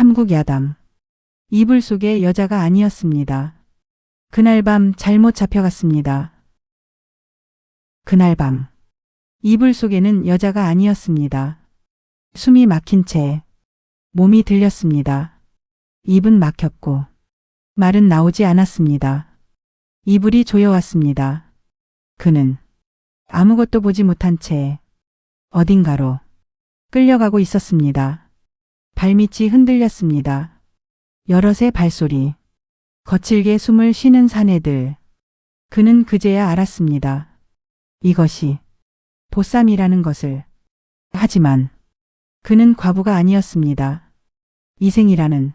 삼국 야담. 이불 속의 여자가 아니었습니다. 그날 밤 잘못 잡혀갔습니다. 그날 밤 이불 속에는 여자가 아니었습니다. 숨이 막힌 채 몸이 들렸습니다. 입은 막혔고 말은 나오지 않았습니다. 이불이 조여왔습니다. 그는 아무것도 보지 못한 채 어딘가로 끌려가고 있었습니다. 발밑이 흔들렸습니다. 여럿의 발소리, 거칠게 숨을 쉬는 사내들. 그는 그제야 알았습니다. 이것이 보쌈이라는 것을. 하지만 그는 과부가 아니었습니다. 이생이라는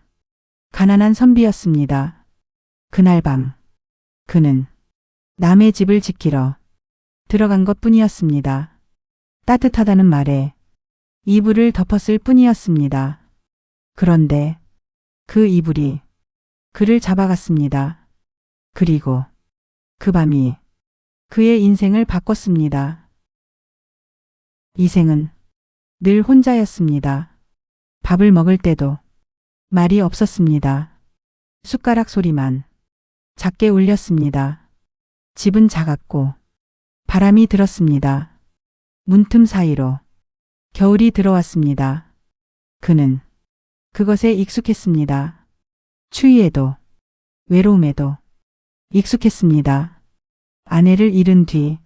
가난한 선비였습니다. 그날 밤 그는 남의 집을 지키러 들어간 것뿐이었습니다. 따뜻하다는 말에 이불을 덮었을 뿐이었습니다. 그런데 그 이불이 그를 잡아갔습니다. 그리고 그 밤이 그의 인생을 바꿨습니다. 이생은 늘 혼자였습니다. 밥을 먹을 때도 말이 없었습니다. 숟가락 소리만 작게 울렸습니다. 집은 작았고 바람이 들었습니다. 문틈 사이로 겨울이 들어왔습니다. 그는 그것에 익숙했습니다. 추위에도 외로움에도 익숙했습니다. 아내를 잃은 뒤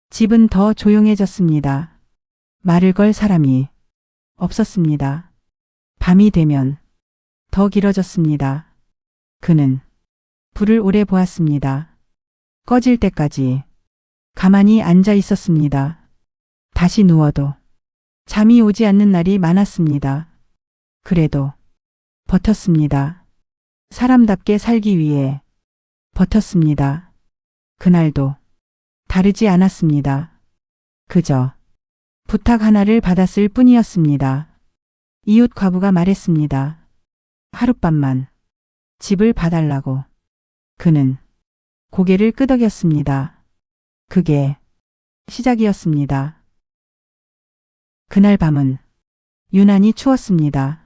집은 더 조용해졌습니다. 말을 걸 사람이 없었습니다. 밤이 되면 더 길어졌습니다. 그는 불을 오래 보았습니다. 꺼질 때까지 가만히 앉아 있었습니다. 다시 누워도 잠이 오지 않는 날이 많았습니다. 그래도 버텼습니다. 사람답게 살기 위해 버텼습니다. 그날도 다르지 않았습니다. 그저 부탁 하나를 받았을 뿐이었습니다. 이웃 과부가 말했습니다. 하룻밤만 집을 봐달라고. 그는 고개를 끄덕였습니다. 그게 시작이었습니다. 그날 밤은 유난히 추웠습니다.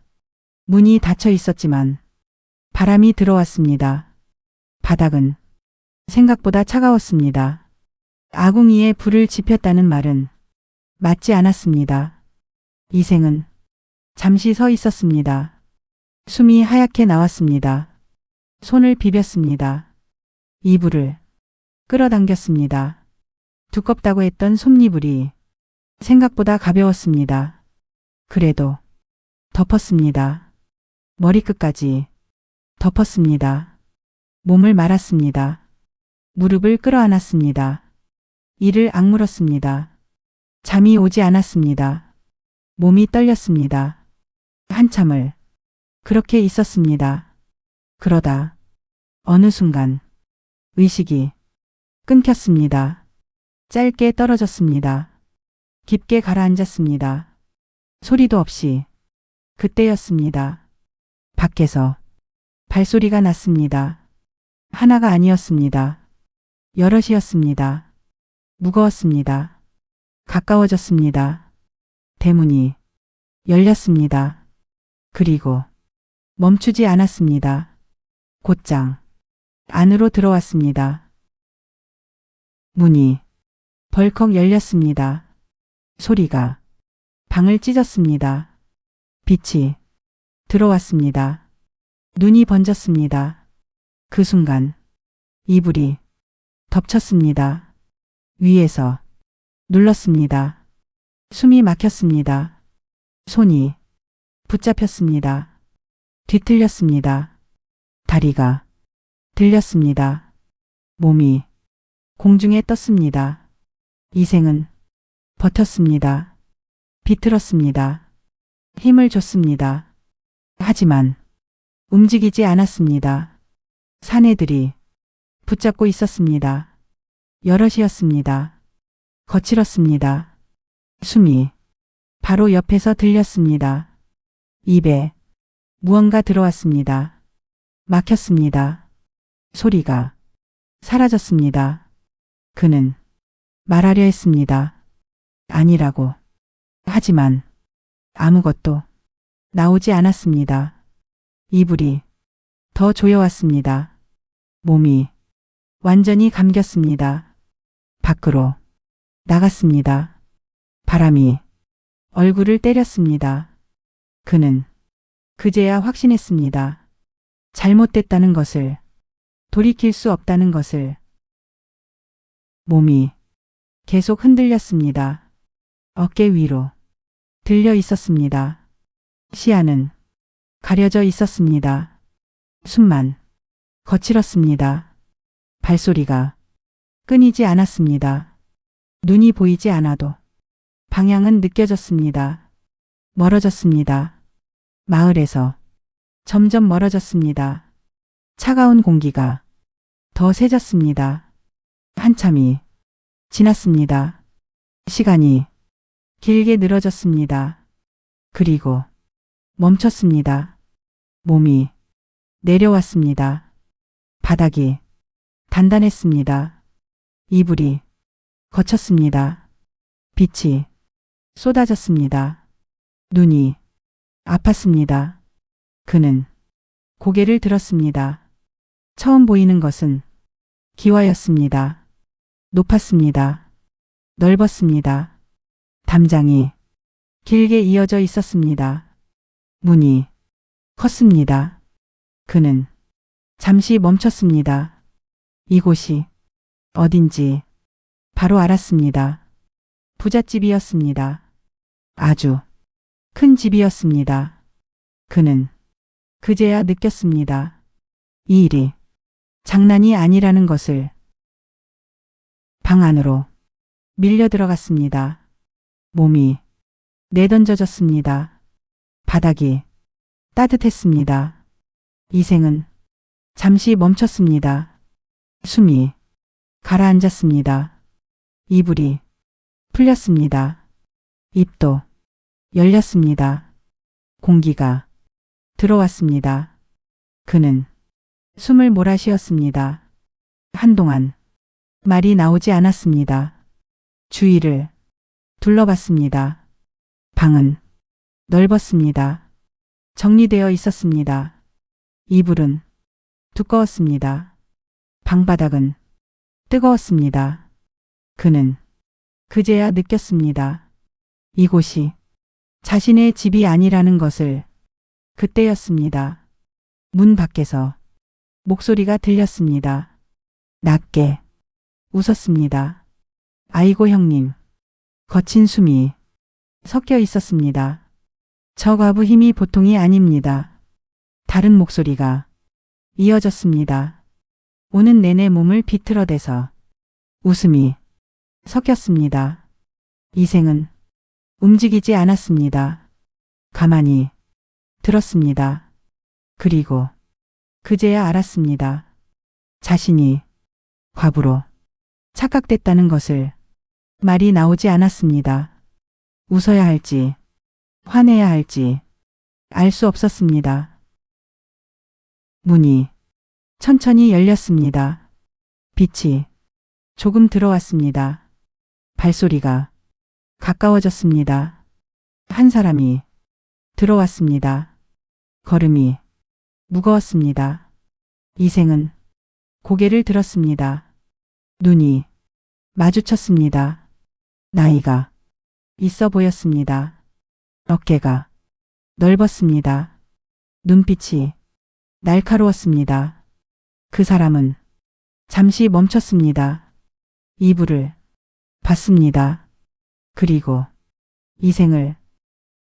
문이 닫혀 있었지만 바람이 들어왔습니다. 바닥은 생각보다 차가웠습니다. 아궁이에 불을 지폈다는 말은 맞지 않았습니다. 이생은 잠시 서 있었습니다. 숨이 하얗게 나왔습니다. 손을 비볐습니다. 이불을 끌어당겼습니다. 두껍다고 했던 솜이불이 생각보다 가벼웠습니다. 그래도 덮었습니다. 머리끝까지 덮었습니다. 몸을 말았습니다. 무릎을 끌어안았습니다. 이를 악물었습니다. 잠이 오지 않았습니다. 몸이 떨렸습니다. 한참을 그렇게 있었습니다. 그러다 어느 순간 의식이 끊겼습니다. 짧게 떨어졌습니다. 깊게 가라앉았습니다. 소리도 없이 그때였습니다. 밖에서 발소리가 났습니다. 하나가 아니었습니다. 여럿이었습니다. 무거웠습니다. 가까워졌습니다. 대문이 열렸습니다. 그리고 멈추지 않았습니다. 곧장 안으로 들어왔습니다. 문이 벌컥 열렸습니다. 소리가 방을 찢었습니다. 빛이 들어왔습니다. 눈이 번졌습니다. 그 순간 이불이 덮쳤습니다. 위에서 눌렀습니다. 숨이 막혔습니다. 손이 붙잡혔습니다. 뒤틀렸습니다. 다리가 들렸습니다. 몸이 공중에 떴습니다. 이생은 버텼습니다. 비틀었습니다. 힘을 줬습니다. 하지만 움직이지 않았습니다. 사내들이 붙잡고 있었습니다. 여럿이었습니다. 거칠었습니다. 숨이 바로 옆에서 들렸습니다. 입에 무언가 들어왔습니다. 막혔습니다. 소리가 사라졌습니다. 그는 말하려 했습니다. 아니라고. 하지만 아무것도 나오지 않았습니다. 이불이 더 조여왔습니다. 몸이 완전히 감겼습니다. 밖으로 나갔습니다. 바람이 얼굴을 때렸습니다. 그는 그제야 확신했습니다. 잘못됐다는 것을, 돌이킬 수 없다는 것을. 몸이 계속 흔들렸습니다. 어깨 위로 들려 있었습니다. 시야는 가려져 있었습니다. 숨만 거칠었습니다. 발소리가 끊이지 않았습니다. 눈이 보이지 않아도 방향은 느껴졌습니다. 멀어졌습니다. 마을에서 점점 멀어졌습니다. 차가운 공기가 더 세졌습니다. 한참이 지났습니다. 시간이 길게 늘어졌습니다. 그리고 멈췄습니다. 몸이 내려왔습니다. 바닥이 단단했습니다. 이불이 거쳤습니다. 빛이 쏟아졌습니다. 눈이 아팠습니다. 그는 고개를 들었습니다. 처음 보이는 것은 기와였습니다. 높았습니다. 넓었습니다. 담장이 길게 이어져 있었습니다. 문이 컸습니다. 그는 잠시 멈췄습니다. 이곳이 어딘지 바로 알았습니다. 부잣집이었습니다. 아주 큰 집이었습니다. 그는 그제야 느꼈습니다. 이 일이 장난이 아니라는 것을. 방 안으로 밀려 들어갔습니다. 몸이 내던져졌습니다. 바닥이 따뜻했습니다. 이생은 잠시 멈췄습니다. 숨이 가라앉았습니다. 이불이 풀렸습니다. 입도 열렸습니다. 공기가 들어왔습니다. 그는 숨을 몰아쉬었습니다. 한동안 말이 나오지 않았습니다. 주위를 둘러봤습니다. 방은 넓었습니다. 정리되어 있었습니다. 이불은 두꺼웠습니다. 방바닥은 뜨거웠습니다. 그는 그제야 느꼈습니다. 이곳이 자신의 집이 아니라는 것을. 그때였습니다. 문 밖에서 목소리가 들렸습니다. 낮게 웃었습니다. 아이고 형님. 거친 숨이 섞여 있었습니다. 저 과부 힘이 보통이 아닙니다. 다른 목소리가 이어졌습니다. 오는 내내 몸을 비틀어대서 웃음이 섞였습니다. 이생은 움직이지 않았습니다. 가만히 들었습니다. 그리고 그제야 알았습니다. 자신이 과부로 착각됐다는 것을. 말이 나오지 않았습니다. 웃어야 할지 화내야 할지 알 수 없었습니다. 문이 천천히 열렸습니다. 빛이 조금 들어왔습니다. 발소리가 가까워졌습니다. 한 사람이 들어왔습니다. 걸음이 무거웠습니다. 이생은 고개를 들었습니다. 눈이 마주쳤습니다. 나이가 있어 보였습니다. 어깨가 넓었습니다. 눈빛이 날카로웠습니다. 그 사람은 잠시 멈췄습니다. 이불을 봤습니다. 그리고 이생을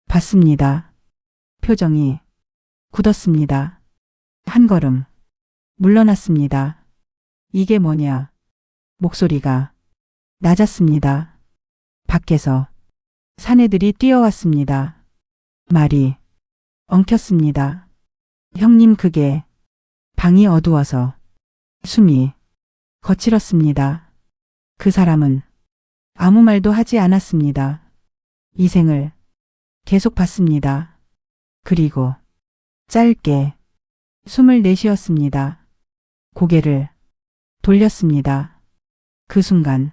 봤습니다. 표정이 굳었습니다. 한 걸음 물러났습니다. 이게 뭐냐? 목소리가 낮았습니다. 밖에서 사내들이 뛰어왔습니다. 말이 엉켰습니다. 형님 그게 방이 어두워서. 숨이 거칠었습니다. 그 사람은 아무 말도 하지 않았습니다. 이생을 계속 봤습니다. 그리고 짧게 숨을 내쉬었습니다. 고개를 돌렸습니다. 그 순간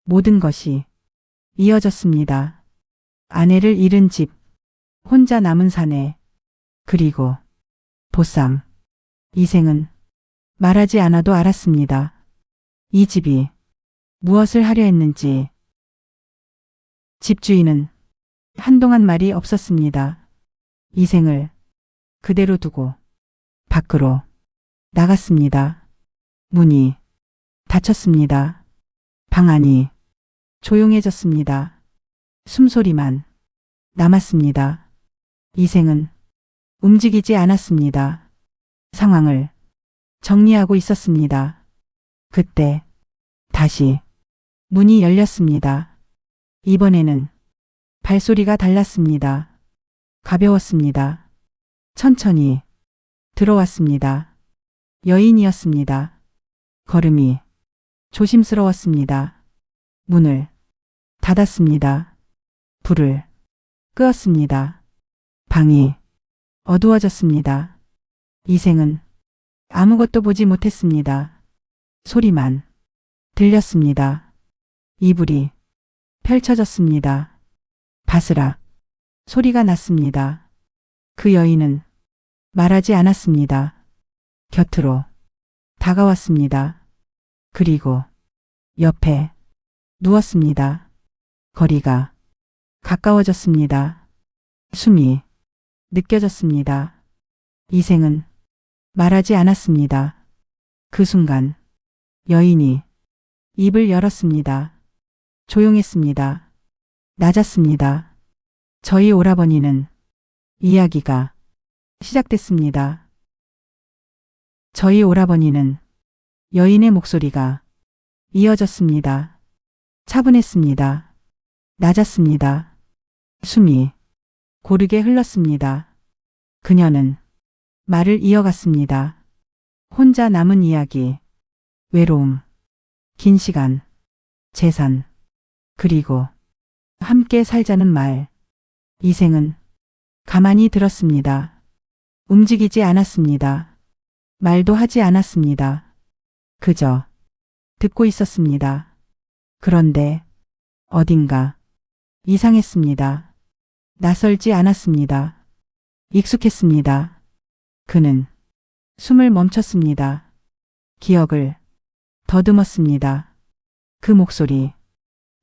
모든 것이 이어졌습니다. 아내를 잃은 집, 혼자 남은 사내, 그리고 보쌈. 이생은 말하지 않아도 알았습니다. 이 집이 무엇을 하려 했는지. 집주인은 한동안 말이 없었습니다. 이생을 그대로 두고 밖으로 나갔습니다. 문이 닫혔습니다. 방 안이 조용해졌습니다. 숨소리만 남았습니다. 이생은 움직이지 않았습니다. 상황을 정리하고 있었습니다. 그때 다시 문이 열렸습니다. 이번에는 발소리가 달랐습니다. 가벼웠습니다. 천천히 들어왔습니다. 여인이었습니다. 걸음이 조심스러웠습니다. 문을 닫았습니다. 불을 끄었습니다. 방이 어두워졌습니다. 이생은 아무것도 보지 못했습니다. 소리만 들렸습니다. 이불이 펼쳐졌습니다. 바스락 소리가 났습니다. 그 여인은 말하지 않았습니다. 곁으로 다가왔습니다. 그리고 옆에 누웠습니다. 거리가 가까워졌습니다. 숨이 느껴졌습니다. 이생은 말하지 않았습니다. 그 순간 여인이 입을 열었습니다. 조용했습니다. 낮았습니다. 저희 오라버니는 이야기가 시작됐습니다. 저희 오라버니는 여인의 목소리가 이어졌습니다. 차분했습니다. 낮았습니다. 숨이 고르게 흘렀습니다. 그녀는 말을 이어갔습니다. 혼자 남은 이야기, 외로움, 긴 시간, 재산, 그리고 함께 살자는 말. 이생은 가만히 들었습니다. 움직이지 않았습니다. 말도 하지 않았습니다. 그저 듣고 있었습니다. 그런데 어딘가 이상했습니다. 낯설지 않았습니다. 익숙했습니다. 그는 숨을 멈췄습니다. 기억을 더듬었습니다. 그 목소리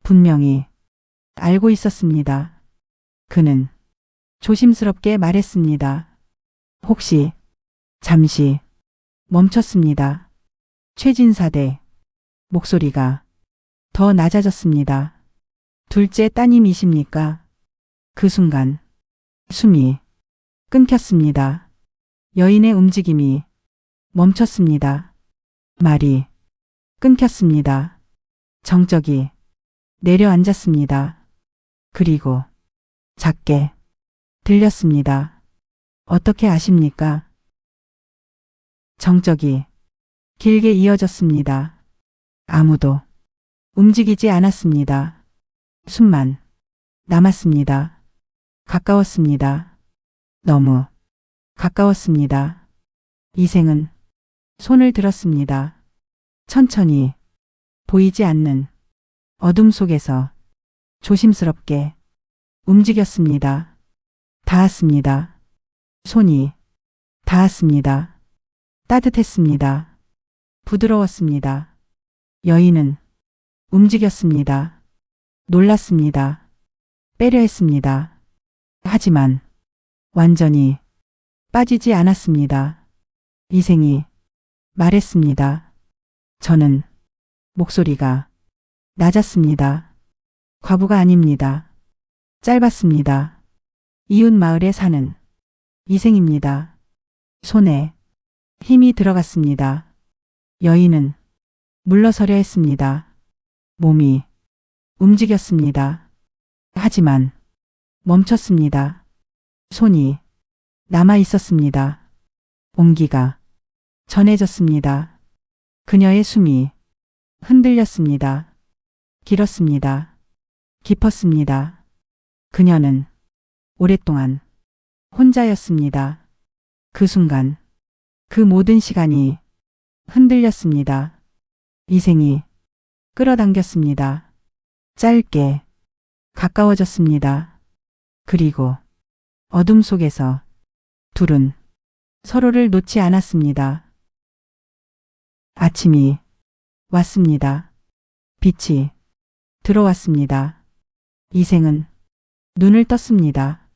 분명히 알고 있었습니다. 그는 조심스럽게 말했습니다. 혹시 잠시 멈췄습니다. 최진사대 목소리가 더 낮아졌습니다. 둘째 따님이십니까? 그 순간 숨이 끊겼습니다. 여인의 움직임이 멈췄습니다. 말이 끊겼습니다. 정적이 내려앉았습니다. 그리고 작게 들렸습니다. 어떻게 아십니까? 정적이 길게 이어졌습니다. 아무도 움직이지 않았습니다. 숨만 남았습니다. 가까웠습니다. 너무 가까웠습니다. 이생은 손을 들었습니다. 천천히 보이지 않는 어둠 속에서 조심스럽게 움직였습니다. 닿았습니다. 손이 닿았습니다. 따뜻했습니다. 부드러웠습니다. 여인은 움직였습니다. 놀랐습니다. 빼려 했습니다. 하지만 완전히 빠지지 않았습니다. 이생이 말했습니다. 저는 목소리가 낮았습니다. 과부가 아닙니다. 짧았습니다. 이웃 마을에 사는 이생입니다. 손에 힘이 들어갔습니다. 여인은 물러서려 했습니다. 몸이 움직였습니다. 하지만 멈췄습니다. 손이 남아 있었습니다. 온기가 전해졌습니다. 그녀의 숨이 흔들렸습니다. 길었습니다. 깊었습니다. 그녀는 오랫동안 혼자였습니다. 그 순간, 그 모든 시간이 흔들렸습니다. 이생이 끌어당겼습니다. 짧게 가까워졌습니다. 그리고 어둠 속에서 둘은 서로를 놓지 않았습니다. 아침이 왔습니다. 빛이 들어왔습니다. 이생은 눈을 떴습니다.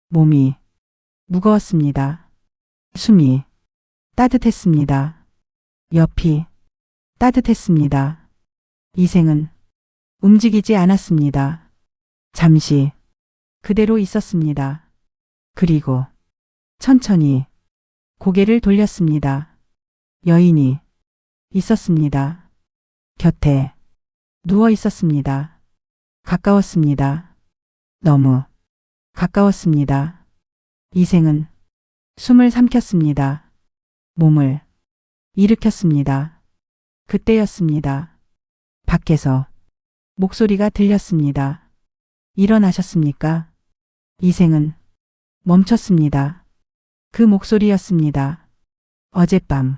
몸이 무거웠습니다. 숨이 따뜻했습니다. 옆이 따뜻했습니다. 이생은 움직이지 않았습니다. 잠시 그대로 있었습니다. 그리고 천천히 고개를 돌렸습니다. 여인이 있었습니다. 곁에 누워 있었습니다. 가까웠습니다. 너무 가까웠습니다. 이생은 숨을 삼켰습니다. 몸을 일으켰습니다. 그때였습니다. 밖에서 목소리가 들렸습니다. 일어나셨습니까? 이생은 멈췄습니다. 그 목소리였습니다. 어젯밤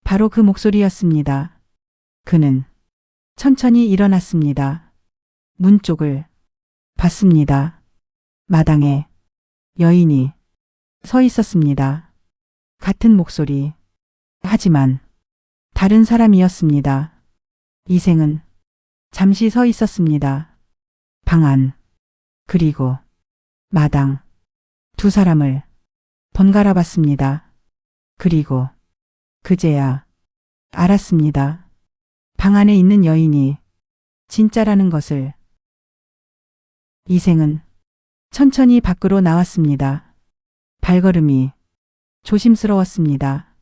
바로 그 목소리였습니다. 그는 천천히 일어났습니다. 문 쪽을 봤습니다. 마당에 여인이 서 있었습니다. 같은 목소리. 하지만 다른 사람이었습니다. 이생은 잠시 서 있었습니다. 방 안, 그리고 마당. 두 사람을 번갈아 봤습니다. 그리고 그제야 알았습니다. 방 안에 있는 여인이 진짜라는 것을. 이생은 천천히 밖으로 나왔습니다. 발걸음이 조심스러웠습니다.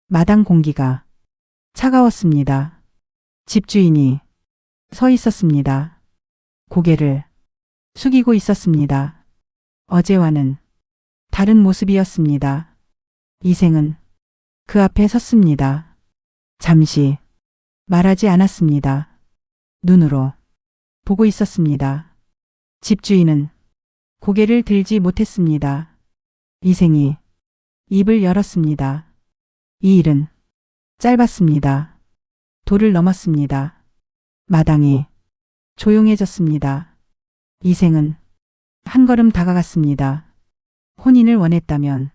마당 공기가 차가웠습니다. 집주인이 서 있었습니다. 고개를 숙이고 있었습니다. 어제와는 다른 모습이었습니다. 이생은 그 앞에 섰습니다. 잠시 말하지 않았습니다. 눈으로 보고 있었습니다. 집주인은 고개를 들지 못했습니다. 이생이 입을 열었습니다. 이 일은 짧았습니다. 돌을 넘었습니다. 마당이 조용해졌습니다. 이생은 한 걸음 다가갔습니다. 혼인을 원했다면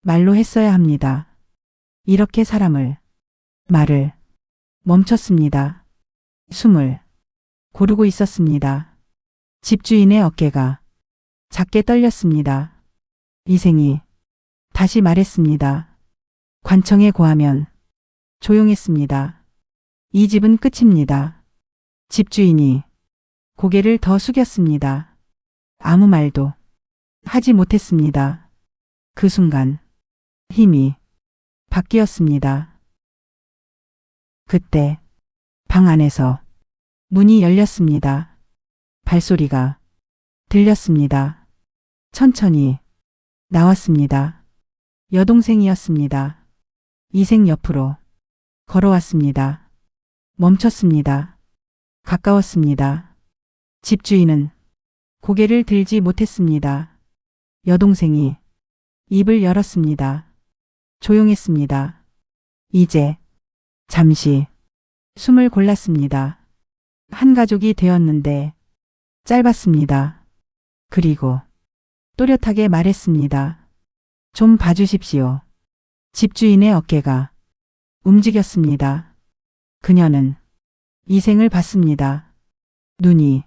말로 했어야 합니다. 이렇게 사람을. 말을 멈췄습니다. 숨을 고르고 있었습니다. 집주인의 어깨가 작게 떨렸습니다. 이생이 다시 말했습니다. 관청에 고하면. 조용했습니다. 이 집은 끝입니다. 집주인이 고개를 더 숙였습니다. 아무 말도 하지 못했습니다. 그 순간 힘이 바뀌었습니다. 그때 방 안에서 문이 열렸습니다. 발소리가 들렸습니다. 천천히 나왔습니다. 여동생이었습니다. 이생 옆으로 걸어왔습니다. 멈췄습니다. 가까웠습니다. 집주인은 고개를 들지 못했습니다. 여동생이 입을 열었습니다. 조용했습니다. 이제 잠시 숨을 골랐습니다. 한 가족이 되었는데 짧았습니다. 그리고 또렷하게 말했습니다. 좀 봐주십시오. 집주인의 어깨가 움직였습니다. 그녀는 이생을 봤습니다. 눈이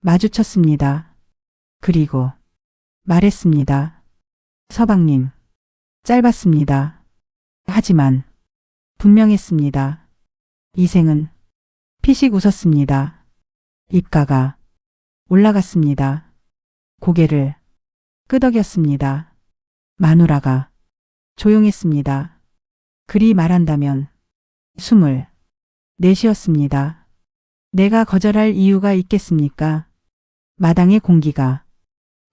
마주쳤습니다. 그리고 말했습니다. 서방님, 짧았습니다. 하지만 분명했습니다. 이생은 피식 웃었습니다. 입가가 올라갔습니다. 고개를 끄덕였습니다. 마누라가 조용했습니다. 그리 말한다면. 숨을 내쉬었습니다. 내가 거절할 이유가 있겠습니까? 마당의 공기가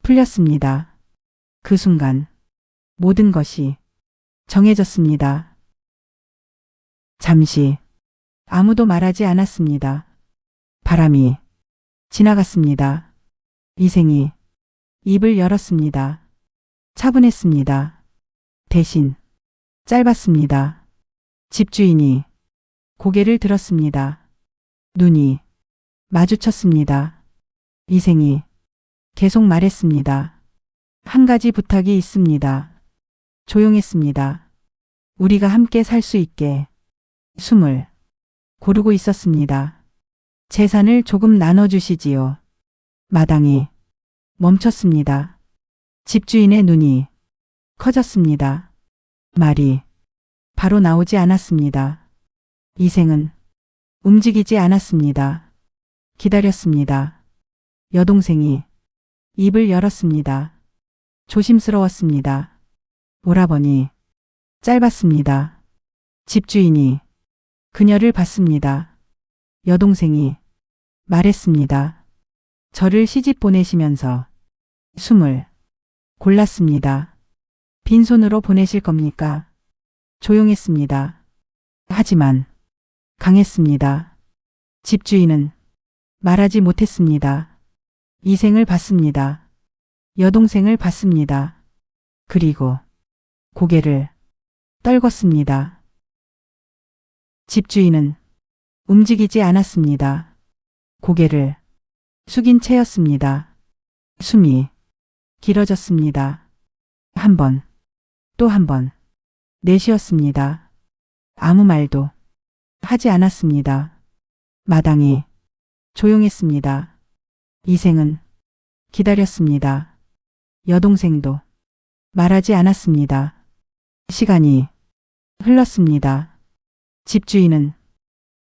풀렸습니다. 그 순간 모든 것이 정해졌습니다. 잠시 아무도 말하지 않았습니다. 바람이 지나갔습니다. 이생이 입을 열었습니다. 차분했습니다. 대신 짧았습니다. 집주인이 고개를 들었습니다. 눈이 마주쳤습니다. 이생이 계속 말했습니다. 한 가지 부탁이 있습니다. 조용했습니다. 우리가 함께 살 수 있게 숨을 고르고 있었습니다. 재산을 조금 나눠주시지요. 마당이 멈췄습니다. 집주인의 눈이 커졌습니다. 말이 바로 나오지 않았습니다. 이생은 움직이지 않았습니다. 기다렸습니다. 여동생이 입을 열었습니다. 조심스러웠습니다. 오라버니. 짧았습니다. 집주인이 그녀를 봤습니다. 여동생이 말했습니다. 저를 시집 보내시면서 숨을 골랐습니다. 빈손으로 보내실 겁니까? 조용했습니다. 하지만 강했습니다. 집주인은 말하지 못했습니다. 이생을 봤습니다. 여동생을 봤습니다. 그리고 고개를 떨궜습니다. 집주인은 움직이지 않았습니다. 고개를 숙인 채였습니다. 숨이 길어졌습니다. 한 번, 또 한 번 내쉬었습니다. 아무 말도 하지 않았습니다. 마당이 조용했습니다. 이생은 기다렸습니다. 여동생도 말하지 않았습니다. 시간이 흘렀습니다. 집주인은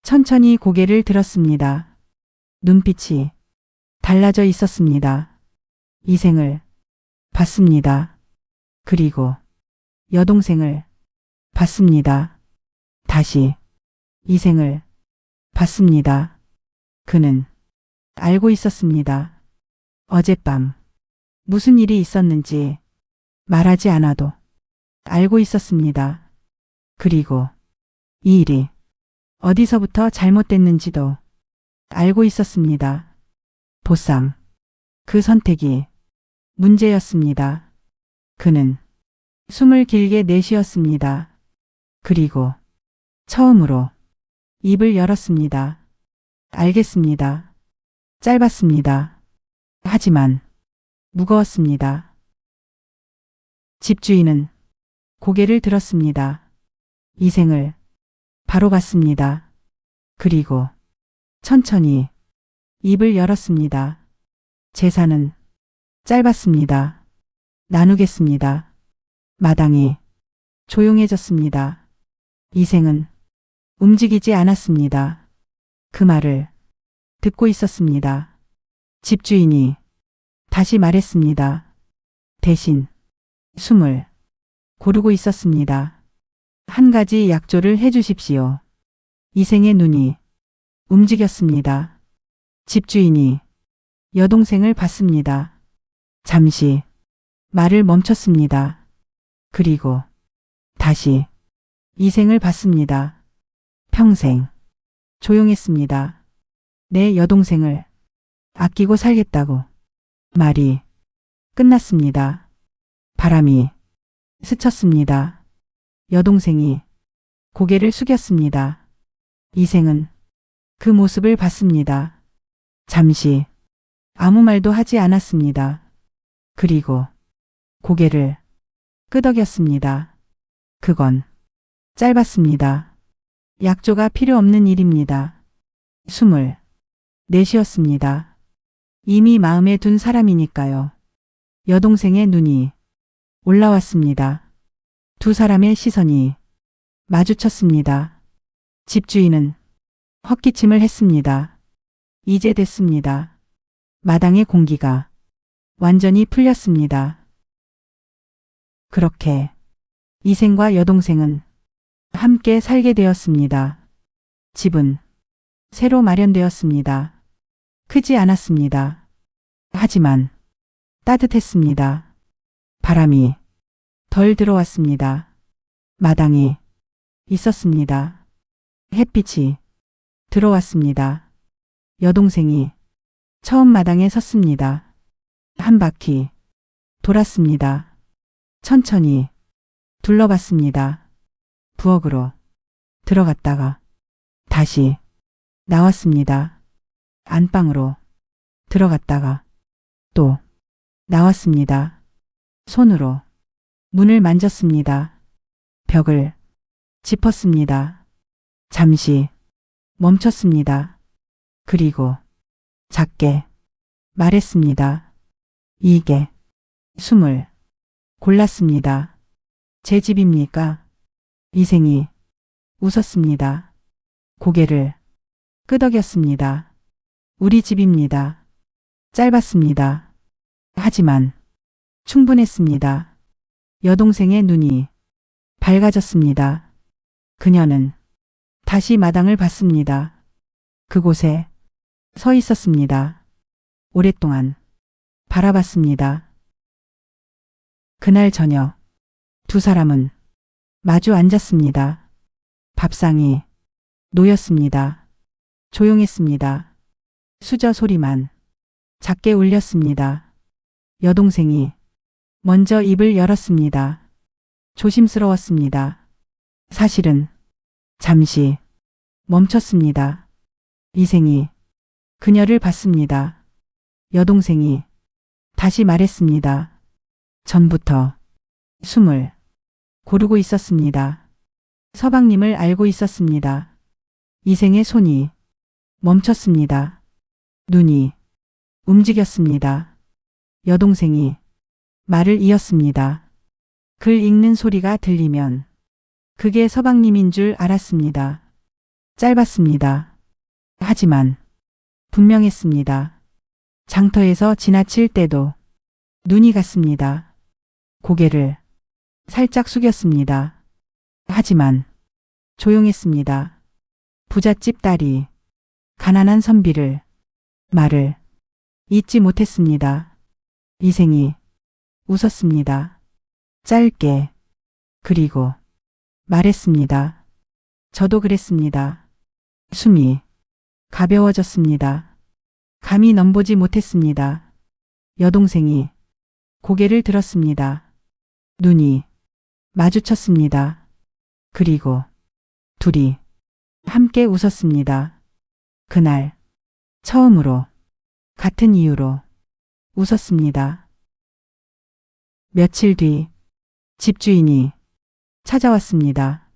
천천히 고개를 들었습니다. 눈빛이 달라져 있었습니다. 이생을 봤습니다. 그리고 여동생을 봤습니다. 다시 이생을 봤습니다. 그는 알고 있었습니다. 어젯밤 무슨 일이 있었는지 말하지 않아도 알고 있었습니다. 그리고 이 일이 어디서부터 잘못됐는지도 알고 있었습니다. 보쌈. 그 선택이 문제였습니다. 그는 숨을 길게 내쉬었습니다. 그리고 처음으로 입을 열었습니다. 알겠습니다. 짧았습니다. 하지만 무거웠습니다. 집주인은 고개를 들었습니다. 이생을 바로 봤습니다. 그리고 천천히 입을 열었습니다. 재산은 짧았습니다. 나누겠습니다. 마당이 조용해졌습니다. 이생은 움직이지 않았습니다. 그 말을 듣고 있었습니다. 집주인이 다시 말했습니다. 대신 숨을 고르고 있었습니다. 한 가지 약조를 해주십시오. 이생의 눈이 움직였습니다. 집주인이 여동생을 봤습니다. 잠시 말을 멈췄습니다. 그리고 다시 이생을 봤습니다. 평생 조용했습니다. 내 여동생을 아끼고 살겠다고. 말이 끝났습니다. 바람이 스쳤습니다. 여동생이 고개를 숙였습니다. 이생은 그 모습을 봤습니다. 잠시 아무 말도 하지 않았습니다. 그리고 고개를 끄덕였습니다. 그건 짧았습니다. 약조가 필요 없는 일입니다. 숨을 내쉬었습니다. 이미 마음에 둔 사람이니까요. 여동생의 눈이 올라왔습니다. 두 사람의 시선이 마주쳤습니다. 집주인은 헛기침을 했습니다. 이제 됐습니다. 마당의 공기가 완전히 풀렸습니다. 그렇게 이생과 여동생은 함께 살게 되었습니다. 집은 새로 마련되었습니다. 크지 않았습니다. 하지만 따뜻했습니다. 바람이 덜 들어왔습니다. 마당이 있었습니다. 햇빛이 들어왔습니다. 여동생이 처음 마당에 섰습니다. 한 바퀴 돌았습니다. 천천히 둘러봤습니다. 부엌으로 들어갔다가 다시 나왔습니다. 안방으로 들어갔다가 또 나왔습니다. 손으로 문을 만졌습니다. 벽을 짚었습니다. 잠시 멈췄습니다. 그리고 작게 말했습니다. 이게 숨을 골랐습니다. 제 집입니까? 이생이 웃었습니다. 고개를 끄덕였습니다. 우리 집입니다. 짧았습니다. 하지만 충분했습니다. 여동생의 눈이 밝아졌습니다. 그녀는 다시 마당을 봤습니다. 그곳에 서 있었습니다. 오랫동안 바라봤습니다. 그날 저녁 두 사람은 마주 앉았습니다. 밥상이 놓였습니다. 조용했습니다. 수저 소리만 작게 울렸습니다. 여동생이 먼저 입을 열었습니다. 조심스러웠습니다. 사실은 잠시 멈췄습니다. 이생이 그녀를 봤습니다. 여동생이 다시 말했습니다. 전부터 숨을 고르고 있었습니다. 서방님을 알고 있었습니다. 이생의 손이 멈췄습니다. 눈이 움직였습니다. 여동생이 말을 이었습니다. 글 읽는 소리가 들리면 그게 서방님인 줄 알았습니다. 짧았습니다. 하지만 분명했습니다. 장터에서 지나칠 때도 눈이 갔습니다. 고개를 살짝 숙였습니다. 하지만 조용했습니다. 부잣집 딸이 가난한 선비를 말을 잊지 못했습니다. 이생이 웃었습니다. 짧게 그리고 말했습니다. 저도 그랬습니다. 숨이 가벼워졌습니다. 감히 넘보지 못했습니다. 여동생이 고개를 들었습니다. 눈이 마주쳤습니다. 그리고 둘이 함께 웃었습니다. 그날 처음으로 같은 이유로 웃었습니다. 며칠 뒤 집주인이 찾아왔습니다.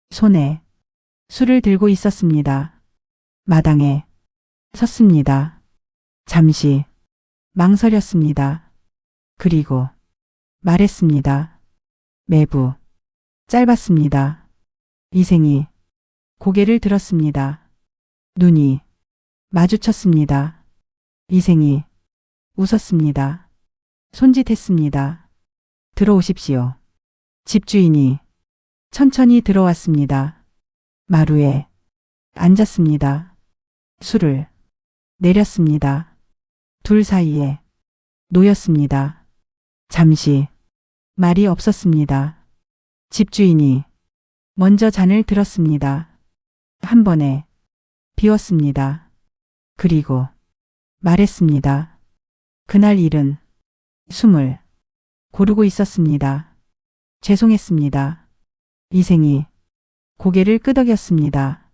손에 술을 들고 있었습니다. 마당에 섰습니다. 잠시 망설였습니다. 그리고 말했습니다. 매부 짧았습니다. 이생이 고개를 들었습니다. 눈이 마주쳤습니다. 이생이 웃었습니다. 손짓했습니다. 들어오십시오. 집주인이 천천히 들어왔습니다. 마루에 앉았습니다. 술을 내렸습니다. 둘 사이에 놓였습니다. 잠시 말이 없었습니다. 집주인이 먼저 잔을 들었습니다. 한 번에 비웠습니다. 그리고 말했습니다. 그날 일은 숨을 고르고 있었습니다. 죄송했습니다. 이생이 고개를 끄덕였습니다.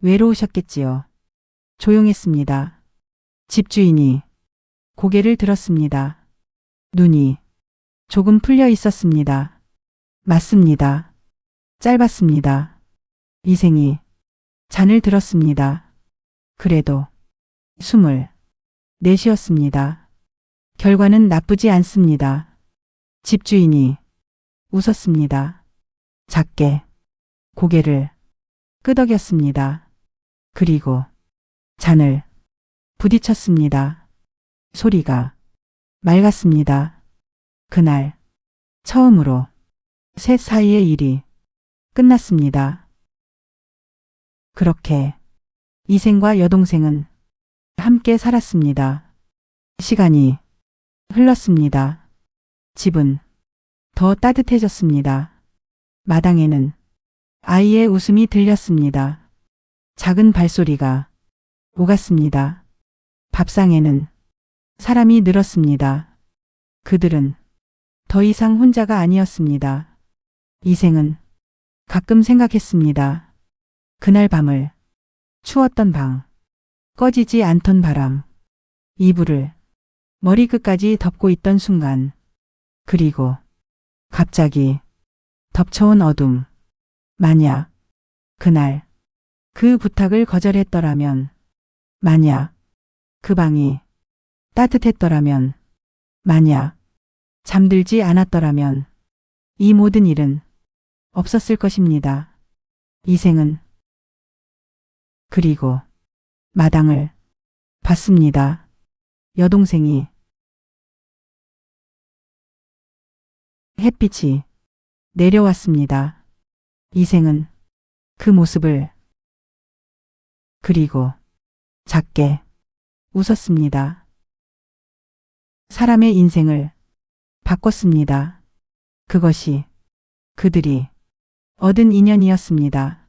외로우셨겠지요. 조용했습니다. 집주인이 고개를 들었습니다. 눈이 조금 풀려 있었습니다. 맞습니다. 짧았습니다. 이생이 잔을 들었습니다. 그래도 숨을 내쉬었습니다. 결과는 나쁘지 않습니다. 집주인이 웃었습니다. 작게 고개를 끄덕였습니다. 그리고 잔을 부딪혔습니다. 소리가 맑았습니다. 그날 처음으로 셋 사이의 일이 끝났습니다. 그렇게 이생과 여동생은 함께 살았습니다. 시간이 흘렀습니다. 집은 더 따뜻해졌습니다. 마당에는 아이의 웃음이 들렸습니다. 작은 발소리가 오갔습니다. 밥상에는 사람이 늘었습니다. 그들은 더 이상 혼자가 아니었습니다. 이생은 가끔 생각했습니다. 그날 밤을, 추웠던 방, 꺼지지 않던 바람, 이불을 머리끝까지 덮고 있던 순간, 그리고 갑자기 덮쳐온 어둠. 만약 그날 그 부탁을 거절했더라면, 만약 그 방이 따뜻했더라면, 만약 잠들지 않았더라면 이 모든 일은 없었을 것입니다. 이생은 그리고 마당을 봤습니다. 여동생이 햇빛이 내려왔습니다. 이생은 그 모습을 그리고 작게 웃었습니다. 사람의 인생을 바꿨습니다. 그것이 그들이 얻은 인연이었습니다.